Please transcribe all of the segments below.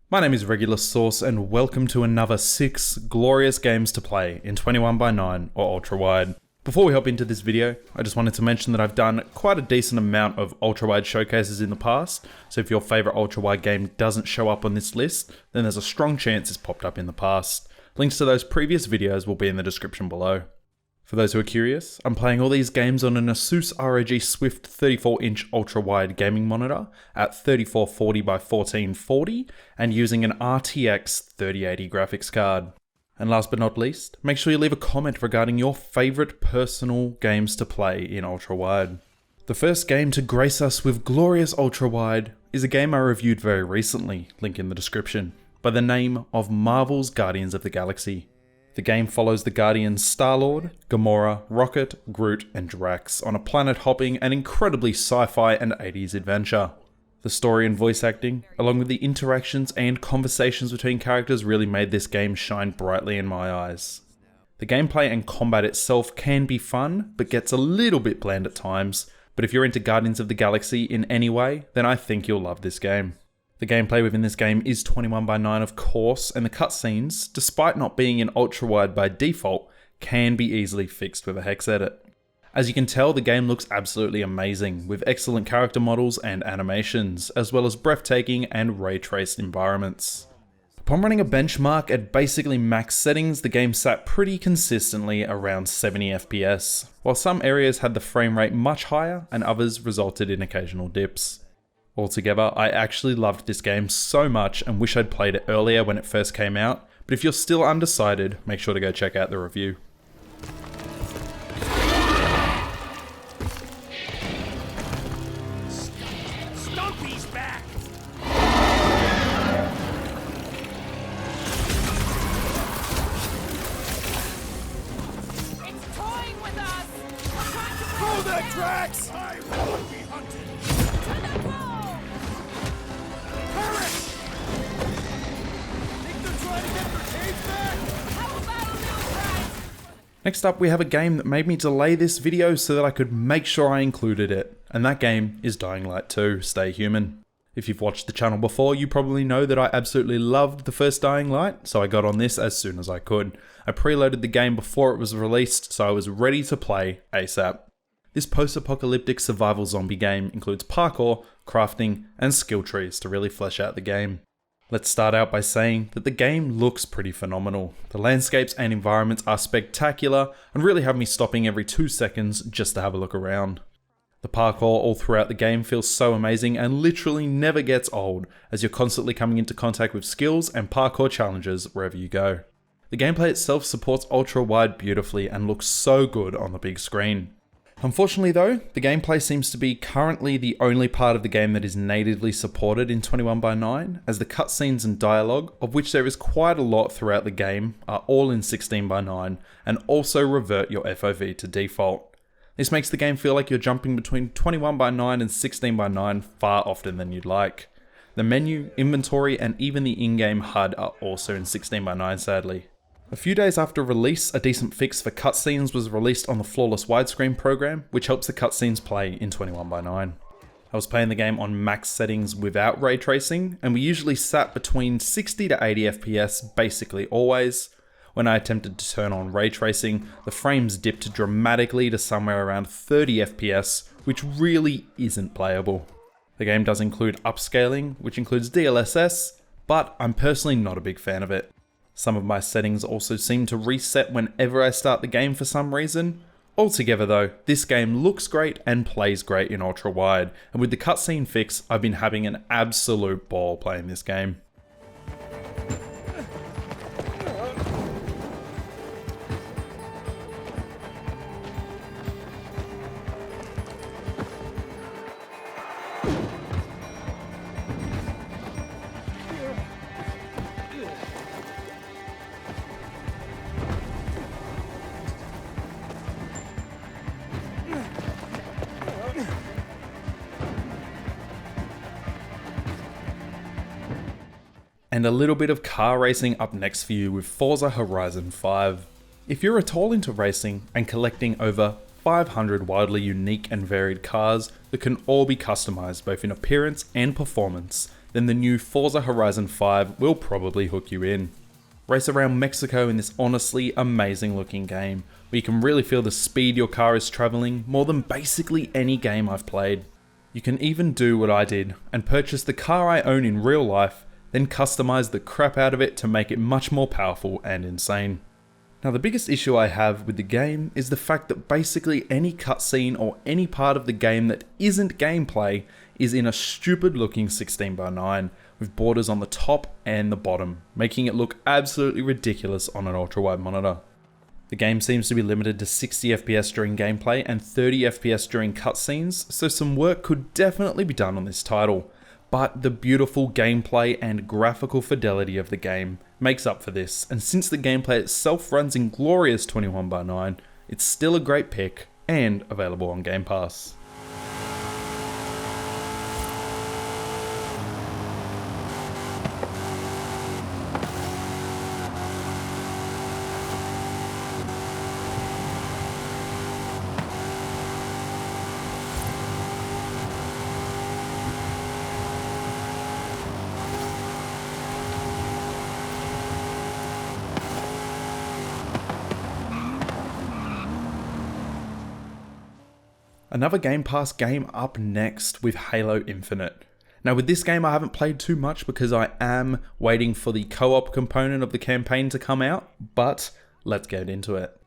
My name is Regulus Source and welcome to another 6 glorious games to play in 21x9 or ultra-wide. Before we hop into this video, I just wanted to mention that I've done quite a decent amount of ultra-wide showcases in the past, so if your favourite ultra-wide game doesn't show up on this list, then there's a strong chance it's popped up in the past. Links to those previous videos will be in the description below. For those who are curious, I'm playing all these games on an ASUS ROG SWIFT 34-inch ultra-wide gaming monitor at 3440 by 1440 and using an RTX 3080 graphics card. And last but not least, make sure you leave a comment regarding your favourite personal games to play in ultra-wide. The first game to grace us with glorious ultra-wide is a game I reviewed very recently, link in the description, by the name of Marvel's Guardians of the Galaxy. The game follows the Guardians Star-Lord, Gamora, Rocket, Groot, and Drax on a planet-hopping and incredibly sci-fi and 80s adventure. The story and voice acting, along with the interactions and conversations between characters, really made this game shine brightly in my eyes. The gameplay and combat itself can be fun, but gets a little bit bland at times, but if you're into Guardians of the Galaxy in any way, then I think you'll love this game. The gameplay within this game is 21x9 of course, and the cutscenes, despite not being in ultra-wide by default, can be easily fixed with a hex edit. As you can tell, the game looks absolutely amazing, with excellent character models and animations, as well as breathtaking and ray-traced environments. Upon running a benchmark at basically max settings, the game sat pretty consistently around 70 FPS, while some areas had the frame rate much higher and others resulted in occasional dips. Altogether, I actually loved this game so much and wish I'd played it earlier when it first came out, but if you're still undecided, make sure to go check out the review. Stumpy's back! It's toying with us! Throw that, Drax! I won't be hunted! To the goal! Perish! Think they're trying to get their cage back? How about a little prize? Next up, we have a game that made me delay this video so that I could make sure I included it, and that game is Dying Light 2: Stay Human. If you've watched the channel before, you probably know that I absolutely loved the first Dying Light, so I got on this as soon as I could. I preloaded the game before it was released, so I was ready to play ASAP. This post-apocalyptic survival zombie game includes parkour, crafting, and skill trees to really flesh out the game. Let's start out by saying that the game looks pretty phenomenal. The landscapes and environments are spectacular and really have me stopping every 2 seconds just to have a look around. The parkour all throughout the game feels so amazing and literally never gets old, as you're constantly coming into contact with skills and parkour challenges wherever you go. The gameplay itself supports ultra-wide beautifully and looks so good on the big screen. Unfortunately though, the gameplay seems to be currently the only part of the game that is natively supported in 21x9, as the cutscenes and dialogue, of which there is quite a lot throughout the game, are all in 16x9 and also revert your FOV to default. This makes the game feel like you're jumping between 21x9 and 16x9 far often than you'd like. The menu, inventory, and even the in-game HUD are also in 16x9 sadly. A few days after release, a decent fix for cutscenes was released on the flawless widescreen program, which helps the cutscenes play in 21x9. I was playing the game on max settings without ray tracing, and we usually sat between 60 to 80 FPS basically always. When I attempted to turn on ray tracing, the frames dipped dramatically to somewhere around 30 FPS, which really isn't playable. The game does include upscaling, which includes DLSS, but I'm personally not a big fan of it. Some of my settings also seem to reset whenever I start the game for some reason. Altogether though, this game looks great and plays great in ultra-wide, and with the cutscene fix, I've been having an absolute ball playing this game. And a little bit of car racing up next for you with Forza Horizon 5. If you're at all into racing and collecting over 500 wildly unique and varied cars that can all be customized both in appearance and performance, then the new Forza Horizon 5 will probably hook you in. Race around Mexico in this honestly amazing looking game, where you can really feel the speed your car is travelling more than basically any game I've played. You can even do what I did and purchase the car I own in real life, then customize the crap out of it to make it much more powerful and insane. Now the biggest issue I have with the game is the fact that basically any cutscene or any part of the game that isn't gameplay is in a stupid looking 16:9 with borders on the top and the bottom, making it look absolutely ridiculous on an ultrawide monitor. The game seems to be limited to 60 FPS during gameplay and 30 FPS during cutscenes, so some work could definitely be done on this title. But the beautiful gameplay and graphical fidelity of the game makes up for this, and since the gameplay itself runs in glorious 21:9, it's still a great pick and available on Game Pass. Another Game Pass game up next with Halo Infinite. Now with this game I haven't played too much because I am waiting for the co-op component of the campaign to come out, but let's get into it.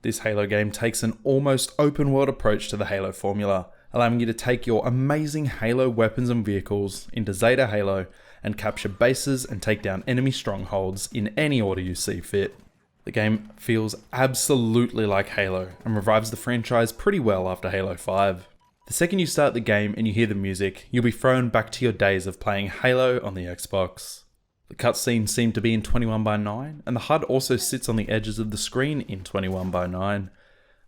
This Halo game takes an almost open world approach to the Halo formula, allowing you to take your amazing Halo weapons and vehicles into Zeta Halo and capture bases and take down enemy strongholds in any order you see fit. The game feels absolutely like Halo and revives the franchise pretty well after Halo 5. The second you start the game and you hear the music, you'll be thrown back to your days of playing Halo on the Xbox. The cutscenes seem to be in 21:9, and the HUD also sits on the edges of the screen in 21:9.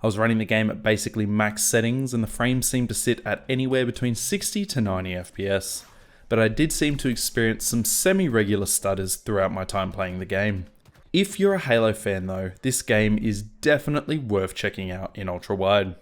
I was running the game at basically max settings and the frames seemed to sit at anywhere between 60 to 90 FPS, but I did seem to experience some semi-regular stutters throughout my time playing the game. If you're a Halo fan though, this game is definitely worth checking out in ultrawide.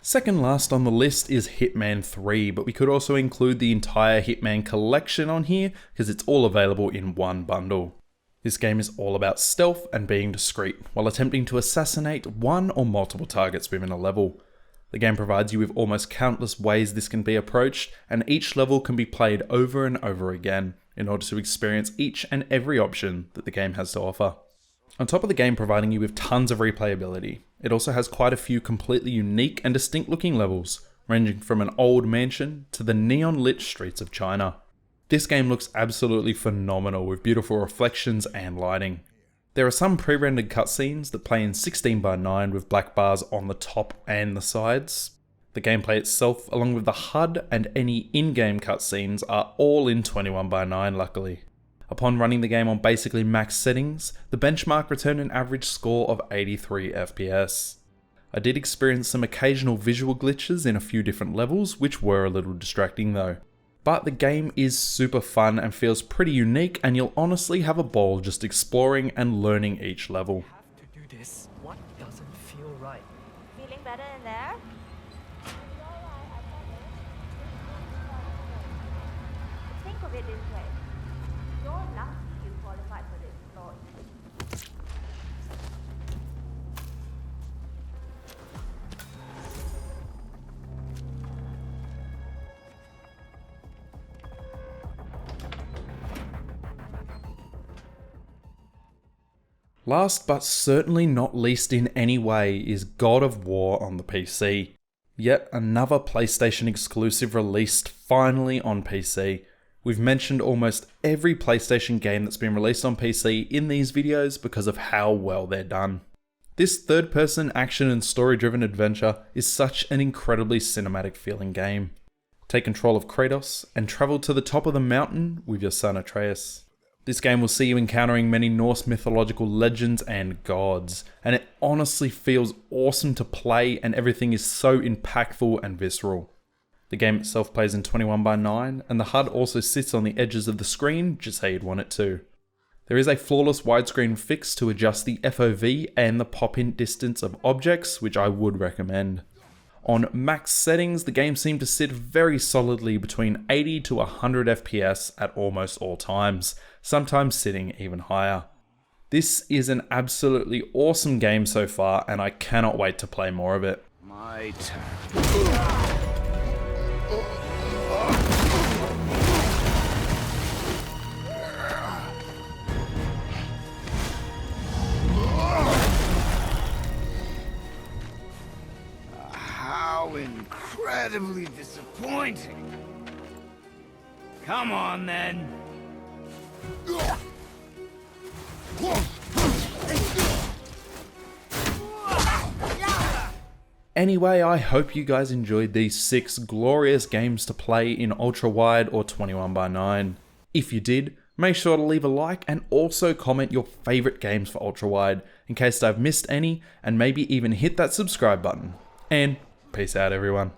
Second last on the list is Hitman 3, but we could also include the entire Hitman collection on here because it's all available in one bundle. This game is all about stealth and being discreet while attempting to assassinate one or multiple targets within a level. The game provides you with almost countless ways this can be approached, and each level can be played over and over again in order to experience each and every option that the game has to offer. On top of the game providing you with tons of replayability, it also has quite a few completely unique and distinct looking levels, ranging from an old mansion to the neon lit streets of China. This game looks absolutely phenomenal with beautiful reflections and lighting. There are some pre-rendered cutscenes that play in 16:9 with black bars on the top and the sides. The gameplay itself, along with the HUD and any in-game cutscenes, are all in 21:9 luckily. Upon running the game on basically max settings, the benchmark returned an average score of 83 FPS. I did experience some occasional visual glitches in a few different levels, which were a little distracting though. But the game is super fun and feels pretty unique, and you'll honestly have a ball just exploring and learning each level. Have to do this. What doesn't feel right? Feeling better in there? Think of it this way. You're lucky you qualified for this floor. Last but certainly not least in any way is God of War on the PC. Yet another PlayStation exclusive released finally on PC. We've mentioned almost every PlayStation game that's been released on PC in these videos because of how well they're done. This third-person action and story-driven adventure is such an incredibly cinematic feeling game. Take control of Kratos and travel to the top of the mountain with your son Atreus. This game will see you encountering many Norse mythological legends and gods, and it honestly feels awesome to play, and everything is so impactful and visceral. The game itself plays in 21:9, and the HUD also sits on the edges of the screen just how you'd want it to. There is a flawless widescreen fix to adjust the FOV and the pop-in distance of objects, which I would recommend. On max settings, the game seemed to sit very solidly between 80 to 100 FPS at almost all times, sometimes sitting even higher. This is an absolutely awesome game so far, and I cannot wait to play more of it. My turn. How incredibly disappointing. Come on then. Anyway, I hope you guys enjoyed these 6 glorious games to play in Ultrawide or 21:9. If you did, make sure to leave a like and also comment your favourite games for Ultrawide in case I've missed any, and maybe even hit that subscribe button. And peace out, everyone.